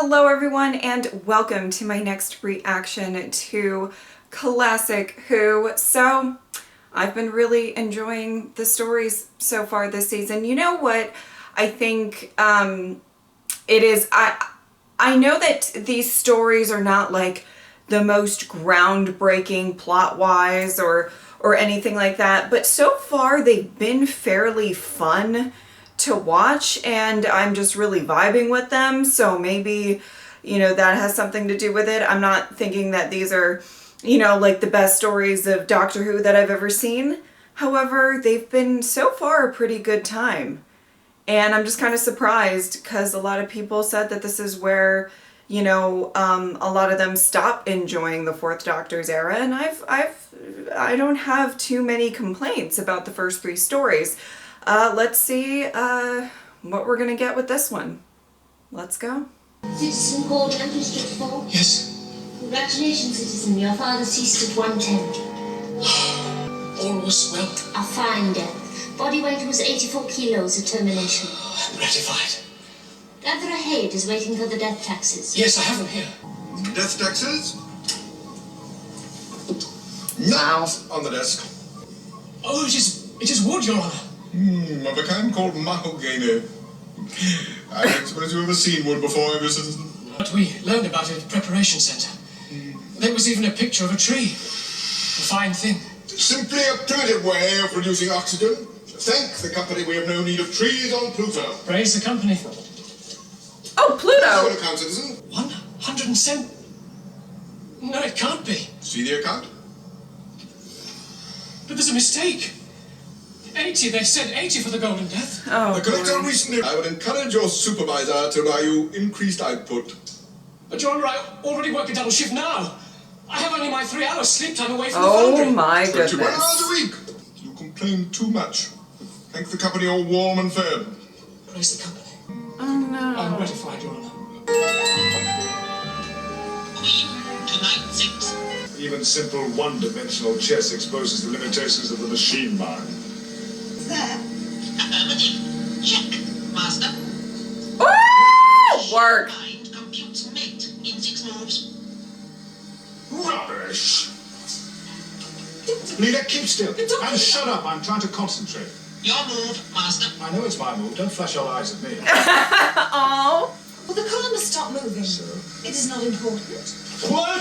Hello everyone and welcome to my next reaction to Classic Who. So I've been really enjoying the stories so far this season. You know what I think it is, I know that these stories are not like the most groundbreaking plot-wise or anything like that, but so far they've been fairly fun to watch and I'm just really vibing with them. So maybe, you know, that has something to do with it. I'm not thinking that these are, you know, like the best stories of Doctor Who that I've ever seen. However, they've been so far a pretty good time. And I'm just kind of surprised because a lot of people said that this is where, you know, a lot of them stop enjoying the Fourth Doctor's era, and I don't have too many complaints about the first three stories. Let's see what we're gonna get with this one. Let's go. Citizen Cordo, District 4. Yes. Congratulations, citizen. Your father ceased at 110. All was well. A fine death. Body weight was 84 kilos at termination. I'm gratified. Gather ahead is waiting for the death taxes. Yes, I have them here. Death taxes? Wow. Not on the desk. Oh, it is wood, Your Honor. Of a kind called mahogany. I don't suppose you've ever seen wood before, have you, citizen? But we learned about it at the preparation center. There was even a picture of a tree. A fine thing. Simply a primitive way of producing oxygen. Thank the company we have no need of trees on Pluto. Praise the company. Oh, Pluto! What account, citizen? 107? No, it can't be. See the account? But there's a mistake. 80, they said 80 for the Golden Death. Oh, The collector boy. recently. I would encourage your supervisor to allow you increased output. But Your Honor, I already work a double shift now. I have only my 3 hours sleep time away from the Oh foundry. my 21 hours a goodness. week. You complain too much. Thank the company all warm and fed. Praise the company. Oh I'm no. gratified, Your Honor. Tonight, 6. Even simple one-dimensional chess exposes the limitations of the machine mind. There. Affirmative. Check, Master. Woo! Work. Mind computes mate in 6 moves. Rubbish! Leela, keep still. And shut up, I'm trying to concentrate. Your move, Master. I know it's my move, don't flash your eyes at me. Oh. Well, the column must stop moving. So? It is not important. What?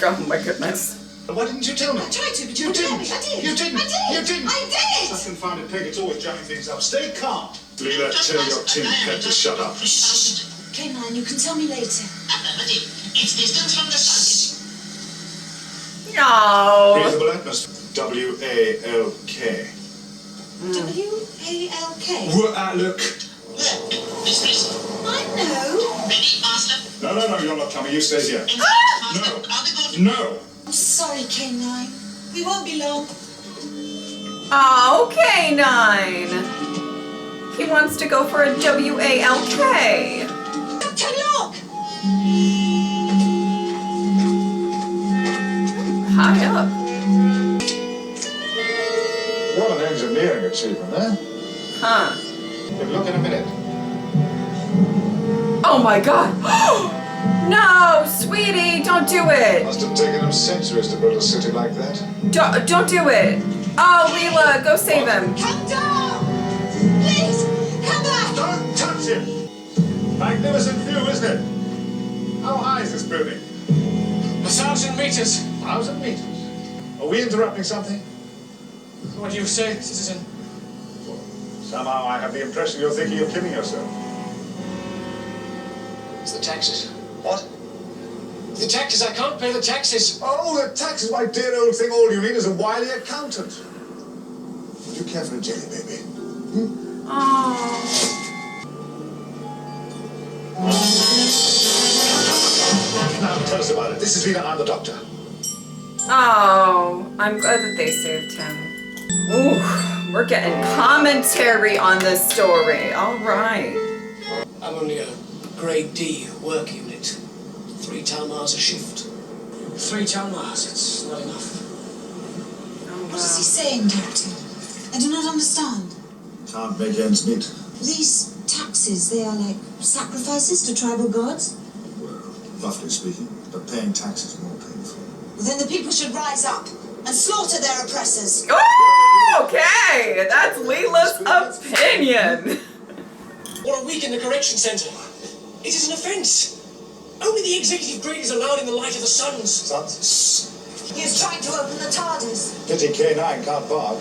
Oh my goodness. Why didn't you tell me? I tried to, but you You wouldn't tell didn't. me. I did. You didn't. I did. You didn't. I did. That confounded pig, it's always jamming things up. Stay calm. Leela, tell your tin pet to shut up. Shh. K9, you can tell me later. Affirmative. Its distance from the sun No. Breathable atmosphere. W-A-L-K. W-A-L-K. Look. is walk. Dismiss. I know. Ready, Master? No, you're not coming. You stay here. Inside, Master. No. On the good. No. I'm sorry, K9. We won't be long. Oh, K9. He wants to go for a W-A-L-K. Doctor, look! High up. What an engineering achievement, eh? Huh. But look in a minute. Oh my god. No, sweetie, don't do it. Must have taken him centuries to build a city like that. Don't do it. Oh, Leela, go save him. Come down! Please, come back! Don't touch him! Magnificent view, isn't it? How high is this building? 1,000 meters. 1,000 meters. Are we interrupting something? What do you say, citizen? Somehow I have the impression you're thinking of killing yourself. It's the taxes. What? The taxes, I can't pay the taxes. Oh, the taxes, my dear old thing. All you need is a wily accountant. Would you care for a jelly, baby? Oh. Now, tell us about it. This is Leela, I'm the doctor. Oh, I'm glad that they saved him. Ooh, we're getting commentary on this story. All right. I'm only a grade D work unit. 3 town miles a shift. 3 town miles, it's not enough. Oh, What is he wow. saying, Doctor? I do not understand. Can't make ends meet. These taxes? They are like sacrifices to tribal gods? Well, roughly speaking, but paying taxes is more painful. Well, then the people should rise up and slaughter their oppressors. Oh, okay, that's Leela's opinion. Or a week in the correction centre. It is an offence. Only the executive grade is allowed in the light of the suns. Sons? He is trying to open the TARDIS. Pity K9 can't bark.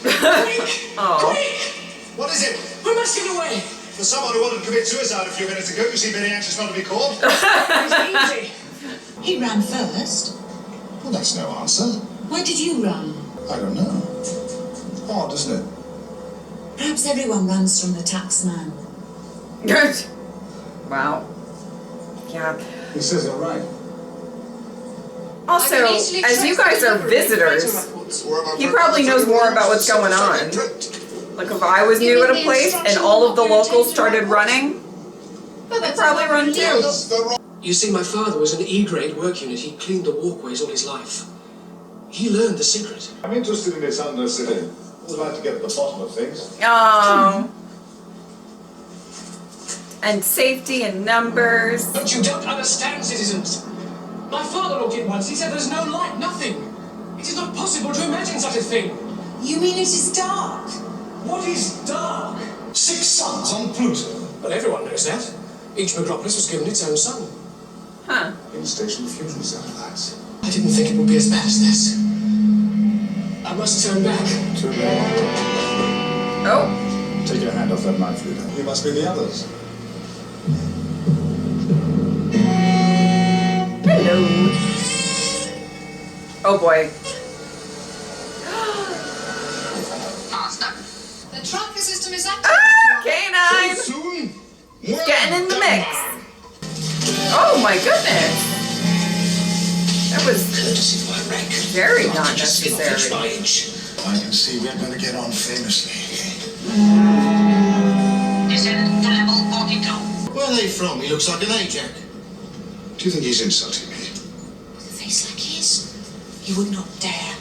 Quick! Oh. Quick! What is it? We must get away. For someone who wanted to commit suicide a few minutes ago, you seem very anxious not to be caught. It's easy. He ran first. Well, that's no answer. Why did you run? I don't know. Odd, isn't it? Perhaps everyone runs from the taxman. Wow. Yeah. He says it right. Also, as you guys are visitors, he probably knows more about what's going on. Like if I was new at a place and all of the locals started running, I'd probably run too. You see, my father was an E-grade work unit. He cleaned the walkways all his life. He learned the secret. I'm interested in this undercity. I'd like to get at the bottom of things. Oh. And safety and numbers. But you don't understand, citizens. My father looked in once. He said there's no light, nothing. It is not possible to imagine such a thing. You mean it is dark? What is dark? 6 suns on Pluto. But everyone knows that. Each metropolis was given its own sun. Huh. In-station fusion satellites. I didn't think it would be as bad as this. I must turn back. Too late. Oh. Take your hand off that knife, Leela. You must be the others. Hello. Oh boy. The tracker system is active. Ah, K9. Soon? Getting in the mix. Oh my goodness. That was Courtesy by rank. very not Just skin off inch necessary. by inch. I can see we're going to get on famously. Descend to level 42. Where are they from? He looks like an Ajax. Do you think he's insulting me? With a face like his, you would not dare.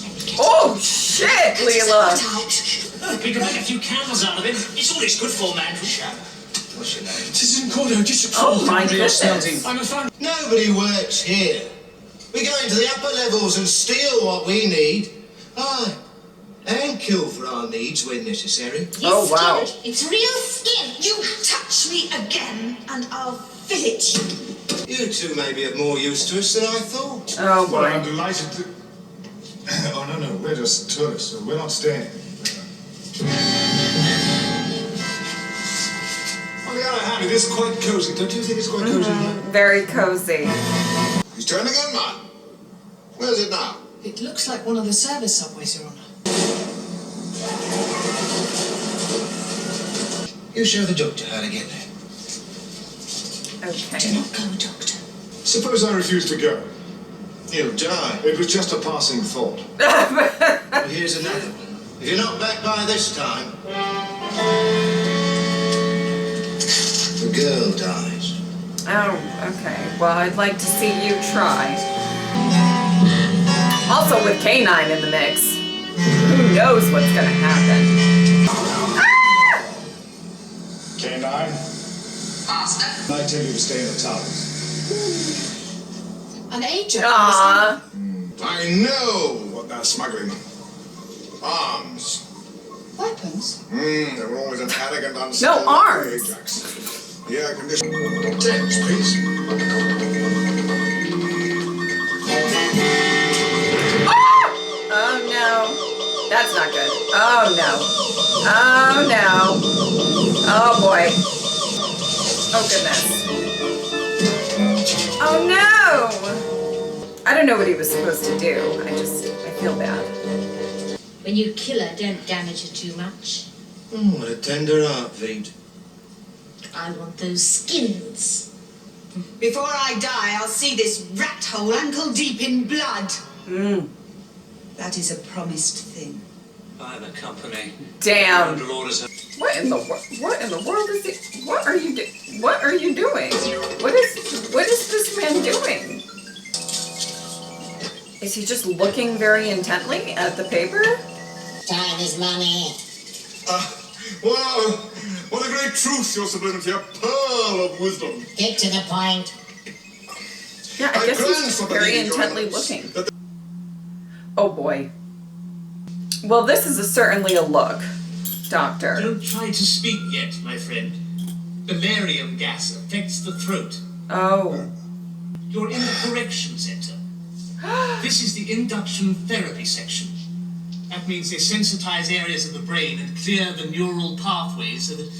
Let me get Oh shit, Leela. out. We can make a few candles out of him. It's all he's good for, man. What's your name? Citizen Cordo, just Oh my goodness. I'm a fan. Nobody works here. We go into the upper levels and steal what we need. Aye, and kill for our needs when necessary. Oh wow. It's real skin. You touch me again, and I'll fillet you. You two may be of more use to us than I thought. Oh Well, I'm boy. delighted to... Oh, no, we're just tourists, so we're not staying. On the other hand, it is quite cozy. Don't you think it's quite cozy? Very cozy. He's turning again, man. Where's it now? It looks like one of the service subways, Your Honor. You show the doctor how to get there. Okay. Do not go, Doctor. Suppose I refuse to go. He'll die. It was just a passing thought. Well, here's another one. If you're not back by this time, the girl dies. Oh, okay. Well, I'd like to see you try. Also with K9 in the mix. Who knows what's gonna happen? Ah! K9, Master. I tell you to stay in the towers. An agent. Aww. I know what they're smuggling. Arms. Weapons. They were always an arrogant, unstable arms. Ajax. The air conditioning. Tens, please. Oh no. That's not good. Oh no. Oh no. Oh boy. Oh goodness. Oh no. I don't know what he was supposed to do. I feel bad. When you kill her, don't damage her too much. Oh, what a tender heartbeat. I want those skins. Before I die, I'll see this rat hole ankle deep in blood. That is a promised thing. By the company. Damn. Under orders. What in the world is he? What are you doing? What is this man doing? Is he just looking very intently at the paper? Time is money. Wow, what a great truth, your sublimity, a pearl of wisdom. Get to the point. Yeah, I guess grant he's just for very believing your intently evidence looking. that Oh boy. Well, this is certainly a look, Doctor. Don't try to speak yet, my friend. Valerium gas affects the throat. Oh. You're in the correction center. This is the induction therapy section. That means they sensitize areas of the brain and clear the neural pathways so that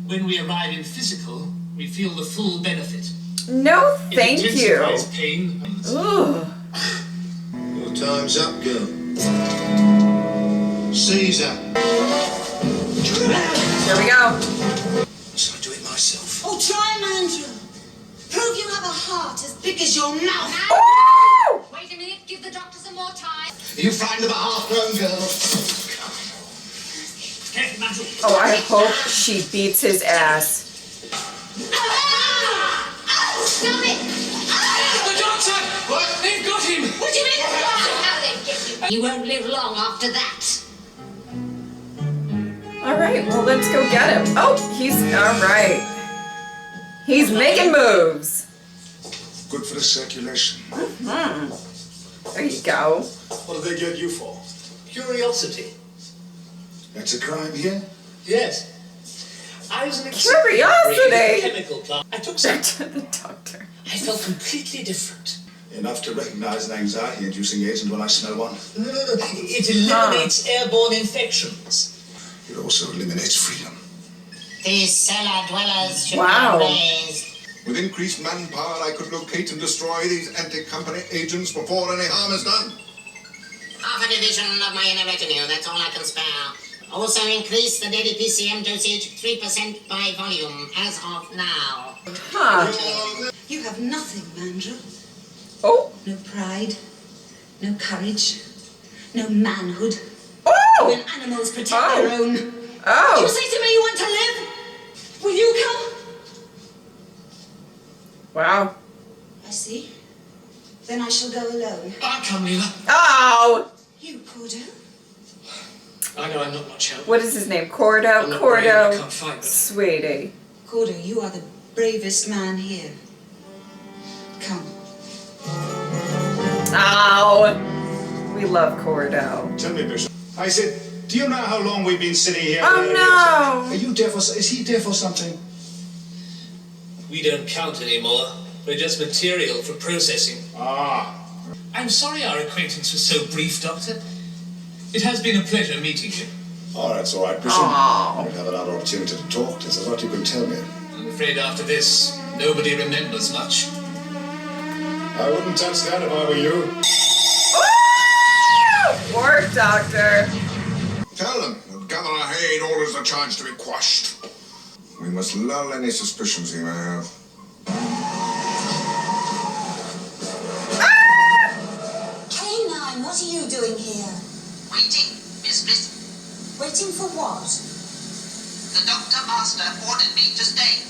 when we arrive in physical, we feel the full benefit. No, thank it you. intensifies pain. Ugh. Your time's up, girl. Caesar. Here we go. Shall I do it myself? Oh, try, Mandra. Prove you have a heart as big as your mouth. Oh! Wait a minute, give the doctor some more time. Are you frightened of a half-grown girl? Careful, Nigel. Oh, I hope she beats his ass. Stop it! The doctor! What? They've got him! What do you mean? How they get you? You won't live long after that. Alright, well, let's go get him. Oh, he's... Alright. He's making moves. Good for the circulation. There you go. What did they get you for? Curiosity. That's a crime here? Yes. I was an Curiosity! chemical plant. I took some. To the doctor. I felt completely different. Enough to recognize an anxiety-inducing agent when I smell one. No. It eliminates airborne infections. It also eliminates freedom. These cellar dwellers should Wow. be raised. with increased manpower, I could locate and destroy these anti-company agents before any harm is done. Half a division of my inner retinue, that's all I can spare. Also increase the daily PCM dosage 3% by volume, as of now. Huh. You have nothing, Mandra. Oh. No pride, no courage, no manhood. Oh! When animals protect their own. You Oh. say to me you want to live? Will you come? Wow. I see. Then I shall go alone. I'll come, Leela. Oh! You, Cordo? I know I'm not much help. What is his name? Cordo? I'm not brave, I Cordo. can't fight, but Sweetie. Cordo, you are the bravest man here. Come. Oh! We love Cordo. Tell me, Bishop. I said, do you know how long we've been sitting here? Oh no! Are you deaf or is he deaf or something? we don't count anymore. We're just material for processing. Ah. I'm sorry our acquaintance was so brief, Doctor. It has been a pleasure meeting you. Oh, that's all right, Bishop. Aw. We'll have another opportunity to talk. There's a lot you can tell me. I'm afraid after this, nobody remembers much. I wouldn't touch that if I were you. Work, Doctor. Tell them that Governor Hayde orders the charge to be quashed. We must lull any suspicions he may have. K9, what are you doing here? Waiting, Mistress. Waiting for what? The Doctor Master ordered me to stay.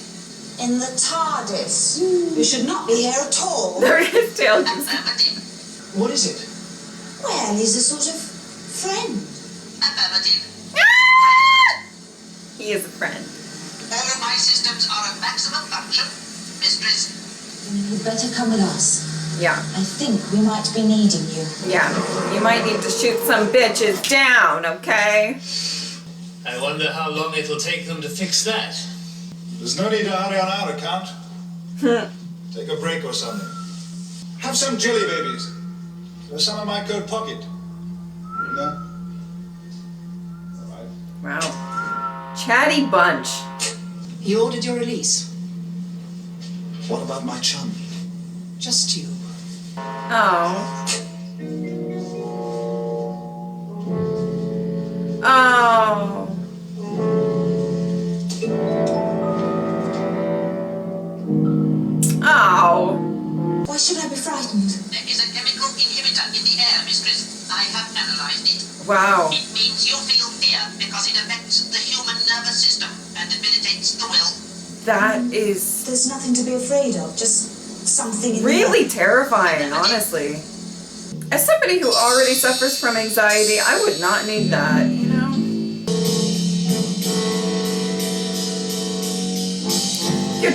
In the TARDIS. You should not be here at all. There his tail just... Affirmative. What is it? Well, he's a sort of friend. Affirmative. He is a friend. All my systems are at maximum function, Mistress. You'd better come with us. Yeah. I think we might be needing you. Yeah. You might need to shoot some bitches down, okay? I wonder how long it'll take them to fix that. There's no need to hurry on our account. Take a break or something. Have some jelly babies. There's some in my coat pocket. No? All right. Wow. Chatty bunch. He ordered your release. What about my chum? Just you. Oh. Oh. Oh. Why should I be frightened? There is a chemical inhibitor in the air, Mistress. I have analyzed it. Wow. It means you feel fear because it affects the human nervous system and debilitates the will. That is There's nothing to be afraid of, just something in the really air. terrifying, honestly. As somebody who already suffers from anxiety, I would not need that, you know?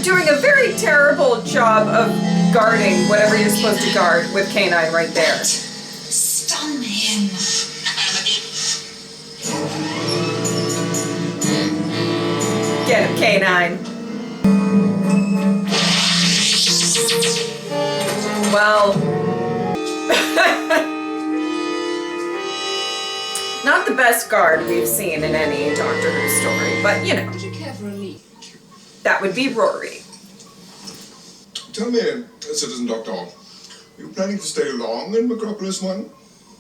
You're doing a very terrible job of guarding whatever you're supposed to guard with K9 right there. Stun him. Get him, K9. Well, not the best guard we've seen in any Doctor Who story, but you know. Would you care for a leak? That would be Rory. Tell me, Citizen Doctor, are you planning to stay long in Metropolis One?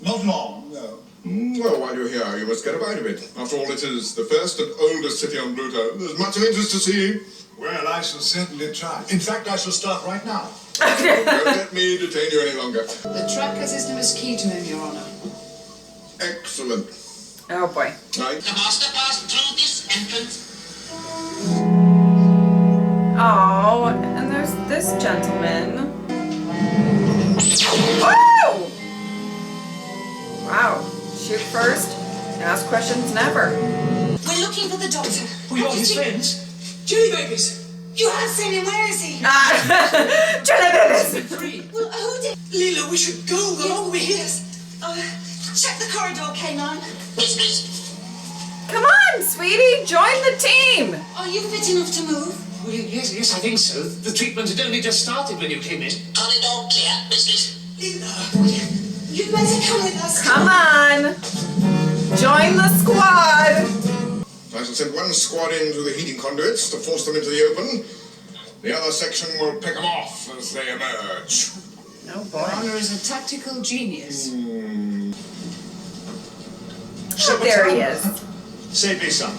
Not long, no. Well, while you're here, you must get a bite of it. After all, it is the first and oldest city on Pluto. There's much of interest to see. Well, I shall certainly try. In fact, I shall start right now. Don't let me detain you any longer. The tracker system is key to him, Your Honor. Excellent. Oh boy. Right. The master passed through this entrance. Oh, and there's this gentleman. Oh! Wow. Shoot first, ask questions never. We're looking for the doctor. We are his friends. Jelly babies! You have seen him. Where is he? Jellybabies! Three. Well, who did? Leela, we should go. The longer we're here. Yes. Check the corridor, K9. Miss. Come on, sweetie, join the team. Are you fit enough to move? Well, yes, I think so. The treatment had only just started when you came in. Corridor clear, Miss. Leela! You'd better come with us. Come on, join the squad. I shall send one squad into the heating conduits to force them into the open. The other section will pick them off as they emerge. Oh Your boy. Honor is a tactical genius. Oh, there he is. Save me some.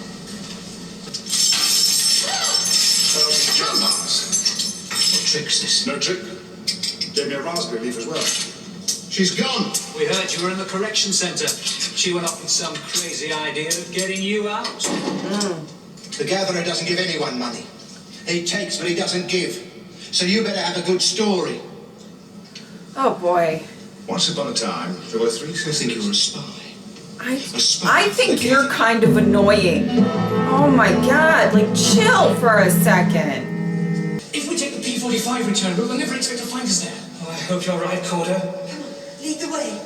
What trick's this? No trick. Gave me a raspberry leaf as well. She's gone. We heard you were in the correction center. She went off with some crazy idea of getting you out. The gatherer doesn't give anyone money. He takes, but he doesn't give. So you better have a good story. Oh boy. Once upon a time, there were three I think sisters. you're a spy. I think you're kind of annoying. Oh my god, like chill for a second. If we take the P-45 return route, they'll never expect to find us there. Oh, I hope you're right, Cordo. Lead the way.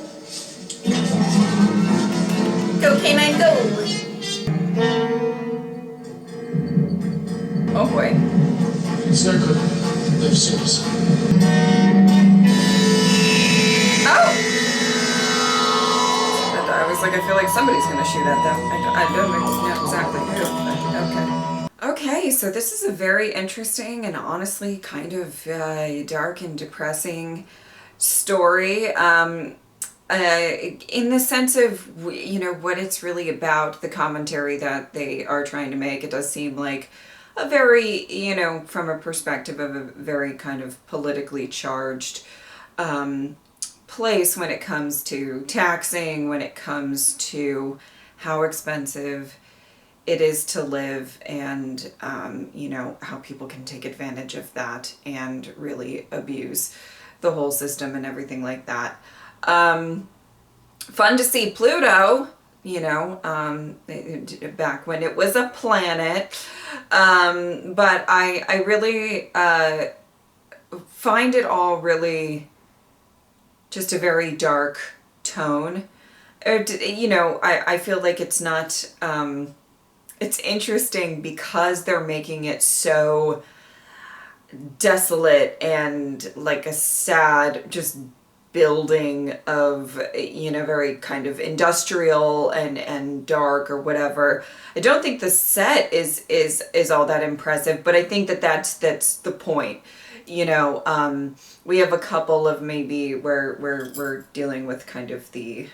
Go, K9, go. Oh boy. It's no good. They've seen us. Oh! But I was like, I feel like somebody's gonna shoot at them. I don't know exactly who, but okay. Okay, so this is a very interesting and honestly kind of dark and depressing story. In the sense of, you know, what it's really about, the commentary that they are trying to make. It does seem like a very, you know, from a perspective of a very kind of politically charged place when it comes to taxing, when it comes to how expensive it is to live, and, you know, how people can take advantage of that and really abuse the whole system and everything like that. Fun to see Pluto, you know, back when it was a planet. But I really find it all really just a very dark tone. You know, I feel like it's not, it's interesting because they're making it so desolate and like a sad just building of, you know, very kind of industrial and dark or whatever. I don't think the set is all that impressive, but I think that that's the point. You know, we have a couple of maybe where we're dealing with kind of the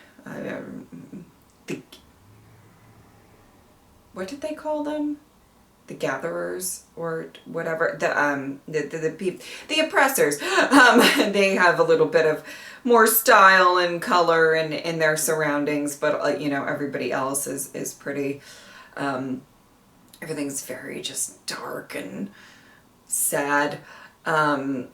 what did they call them? The gatherers or whatever, the oppressors. They have a little bit of more style and color in their surroundings, but you know, everybody else is pretty, everything's very just dark and sad. And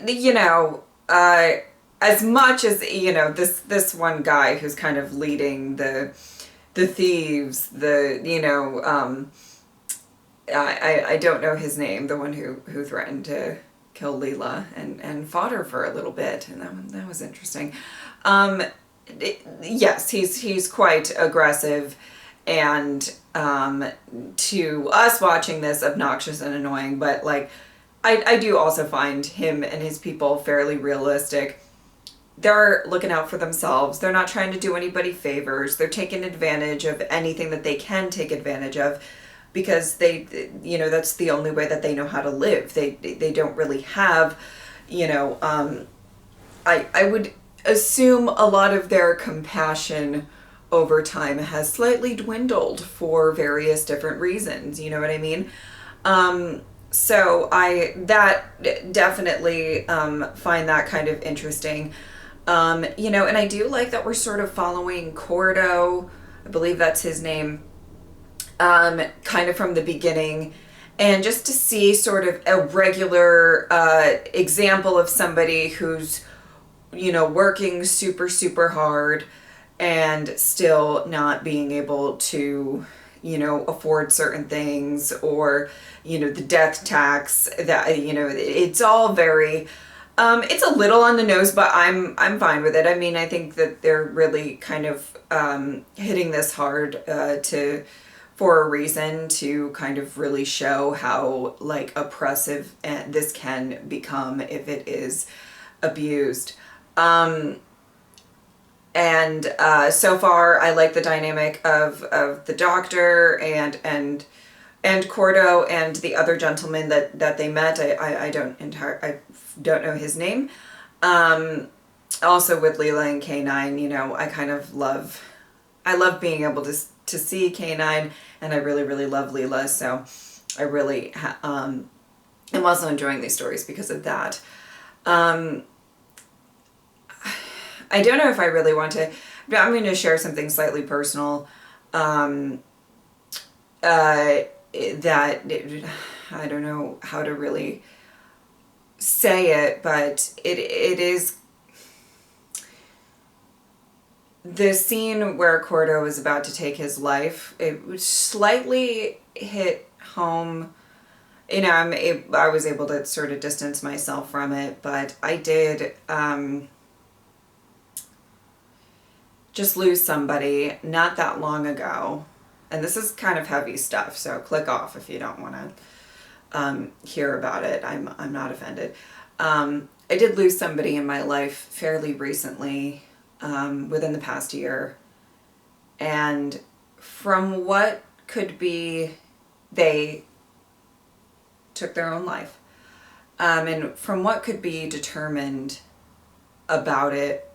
you know, as much as, you know, this one guy who's kind of leading the thieves, you know, I don't know his name, the one who threatened to kill Leela and fought her for a little bit, and that was interesting. Yes, he's quite aggressive, and to us watching this, obnoxious and annoying, but like I do also find him and his people fairly realistic. They're looking out for themselves. They're not trying to do anybody favors. They're taking advantage of anything that they can take advantage of, because they, that's the only way that they know how to live. They don't really have, I would assume a lot of their compassion over time has slightly dwindled for various different reasons. You know what I mean? So that definitely find that kind of interesting. And I do like that we're sort of following Cordo, I believe that's his name, kind of from the beginning, and just to see sort of a regular example of somebody who's, working super, super hard and still not being able to, afford certain things, or, the death tax that, it's all very, it's a little on the nose, but I'm fine with it. I mean, I think that they're really kind of hitting this hard for a reason, to kind of really show how like oppressive this can become if it is abused. So far, I like the dynamic of the doctor and Cordo and the other gentleman that they met. I don't know his name. Also with Leela and K9, I love being able to see K9, and I really, really love Leela. So I really am also enjoying these stories because of that. I don't know if I really want to, but I'm going to share something slightly personal. That I don't know how to really say it, but it is the scene where Cordo was about to take his life. It slightly hit home. I was able to sort of distance myself from it, but I did just lose somebody not that long ago. And this is kind of heavy stuff, so click off if you don't want to hear about it. I'm not offended. I did lose somebody in my life fairly recently, within the past year. And from what could be, they took their own life. And from what could be determined about it,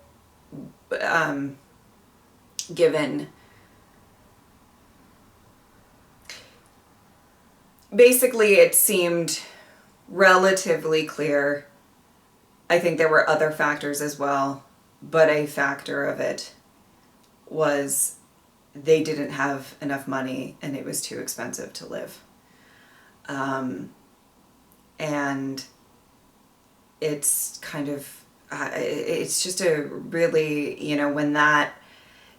given basically it seemed relatively clear. I think there were other factors as well, but a factor of it was they didn't have enough money and it was too expensive to live. And it's kind of, it's just a really,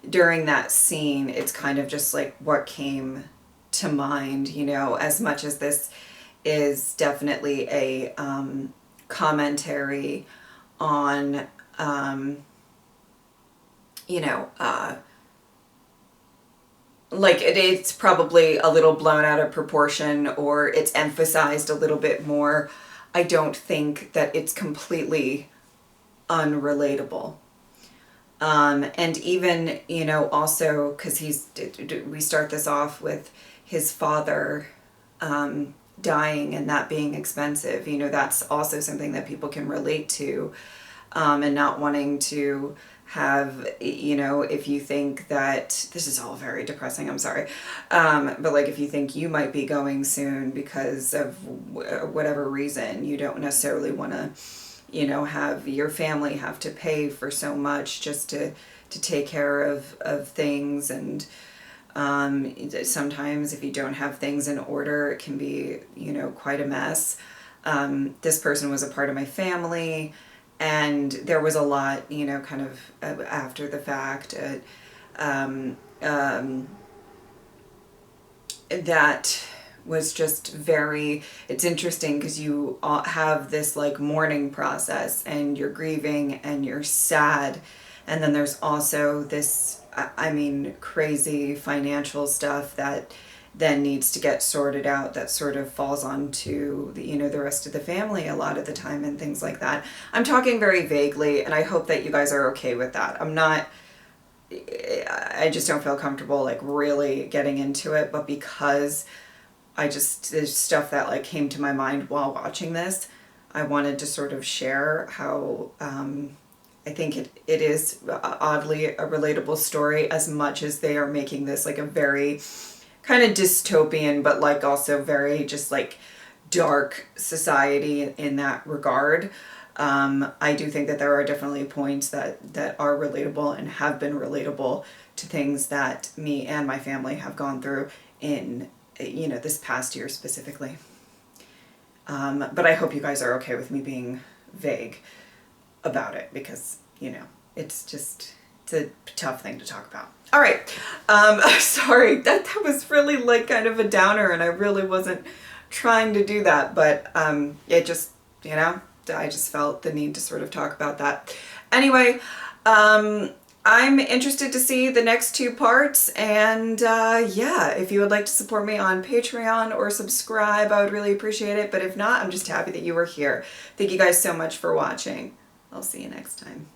during that scene, it's kind of just like what came to mind, as much as this is definitely a commentary on, like it's probably a little blown out of proportion, or it's emphasized a little bit more. I don't think that it's completely unrelatable. And even, also because we start this off with his father dying and that being expensive, that's also something that people can relate to, and not wanting to have, if you think that, this is all very depressing, I'm sorry, but like if you think you might be going soon because of whatever reason, you don't necessarily want to, have your family have to pay for so much just to take care of things. And sometimes if you don't have things in order, it can be, quite a mess. This person was a part of my family, and there was a lot, kind of after the fact, that was just very, it's interesting because you all have this like mourning process and you're grieving and you're sad. And then there's also this, I mean, crazy financial stuff that then needs to get sorted out that sort of falls onto the, you know, the rest of the family a lot of the time and things like that. I'm talking very vaguely and I hope that you guys are okay with that. I just don't feel comfortable like really getting into it, but because there's stuff that like came to my mind while watching this, I wanted to sort of share how I think it is oddly a relatable story, as much as they are making this like a very kind of dystopian, but like also very just like dark society in that regard. I do think that there are definitely points that are relatable and have been relatable to things that me and my family have gone through in, you know, this past year specifically. But I hope you guys are okay with me being vague about it because, you know, it's a tough thing to talk about. All right. Sorry, that was really like kind of a downer and I really wasn't trying to do that, but it just, you know, I just felt the need to sort of talk about that. Anyway, I'm interested to see the next 2 parts, and yeah, if you would like to support me on Patreon or subscribe, I would really appreciate it. But if not, I'm just happy that you were here. Thank you guys so much for watching. I'll see you next time.